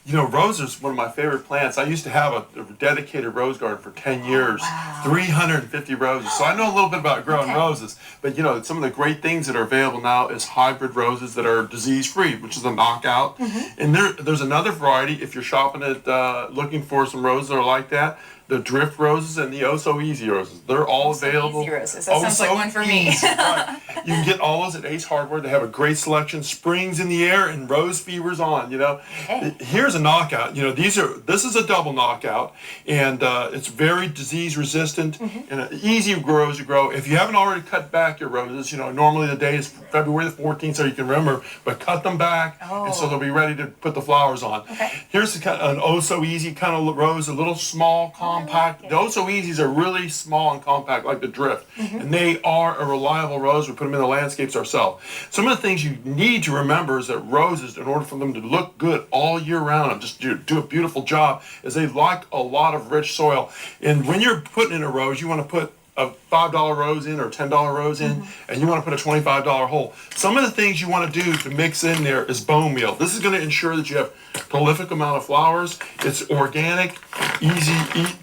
You know, rose is one of my favorite plants. I used to have a dedicated rose garden for 10 years, wow. 350 roses. So I know a little bit about growing roses. But, you know, some of the great things that are available now is hybrid roses that are disease-free, which is a knockout. And there's another variety, if you're shopping at, looking for some roses that are like that, the drift roses and the oh-so-easy roses. They're all available. Easy roses. That sounds like one for me. Right. You can get all those at Ace Hardware. They have a great selection. Spring's in the air and rose fever's on, you know. Okay. Here's a knockout. You know, this is a double knockout, and it's very disease resistant and easy rose to grow. If you haven't already cut back your roses, you know, normally the day is February the 14th, so you can remember, but cut them back, and so they'll be ready to put the flowers on. Okay. Here's an oh-so-easy kind of rose, a little small, compact. The oh-so-easies are really small and compact, like the drift, and they are a reliable rose. We put them in the landscapes ourselves. Some of the things you need to remember is that roses, in order for them to look good all year round and just do a beautiful job, is they like a lot of rich soil. And when you're putting in a rose, you want to put a $5 rose in or $10 rose in, and you want to put a $25 hole. Some of the things you want to do to mix in there is bone meal. This is going to ensure that you have prolific amount of flowers. It's organic,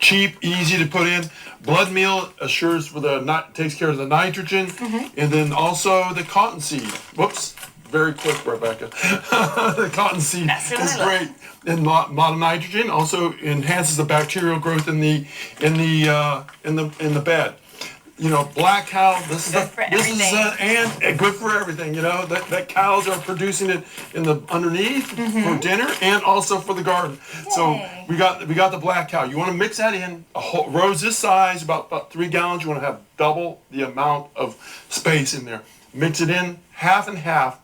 cheap, easy to put in. Blood meal assures takes care of the nitrogen, and then also the cottonseed. Whoops. Very quick, Rebecca. The cottonseed is great. And a lot of nitrogen. Also enhances the bacterial growth in the bed. You know, black cow. This is good for everything. You know that cows are producing it in the underneath for dinner and also for the garden. Yay. So we got the black cow. You want to mix that in. A whole rose this size, about 3 gallons. You want to have double the amount of space in there. Mix it in half and half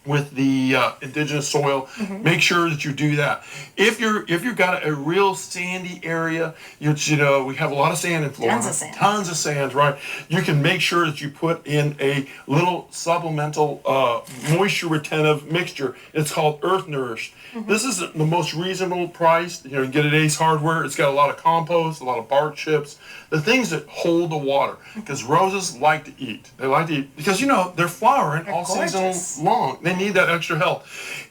with the indigenous soil. Make sure that you do that. If you've got a real sandy area, you know, we have a lot of sand in Florida. Tons of sand, right? You can make sure that you put in a little supplemental moisture retentive mixture. It's called Earth Nourish. This is the most reasonable price. You know, you can get it at Ace Hardware. It's got a lot of compost, a lot of bark chips, the things that hold the water. Because roses like to eat. They like to eat because, you know, they're flowering all season long. They need that extra help.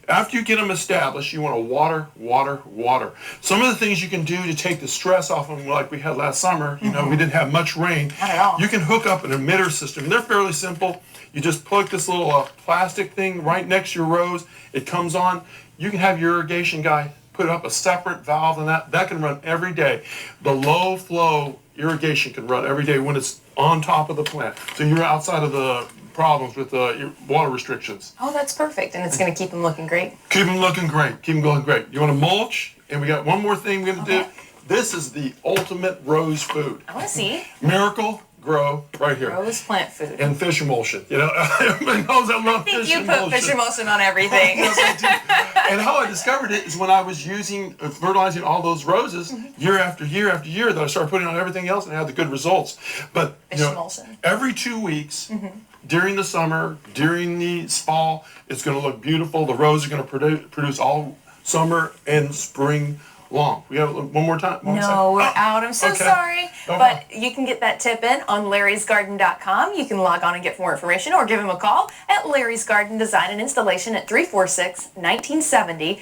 After you get them established, you want to water, water, water. Some of the things you can do to take the stress off them, like we had last summer, you know, we didn't have much rain. Not at all. You can hook up an emitter system. They're fairly simple. You just plug this little plastic thing right next to your rose. It comes on. You can have your irrigation guy put up a separate valve, and that can run every day. The low flow irrigation can run every day when it's on top of the plant. So you're outside of the problems with water restrictions. Oh, that's perfect. And it's going to keep them looking great. Keep them looking great. Keep them going great. You want to mulch? And we got one more thing we're going to do. This is the ultimate rose food. I want to see. Miracle Grow right here. Rose plant food. And fish emulsion. You know, everybody knows I love fish emulsion. You put fish emulsion on everything. Yes, I do. And how I discovered it is when I was fertilizing all those roses year after year after year, that I started putting on everything else and I had the good results. But fish emulsion. Every 2 weeks, during the summer, during the fall, it's going to look beautiful. The roses are going to produce all summer and spring long. We have one more time? No, we're out. I'm so sorry. But you can get that tip in on larrysgarden.com. You can log on and get more information or give him a call at Larry's Garden Design and Installation at 346-1970.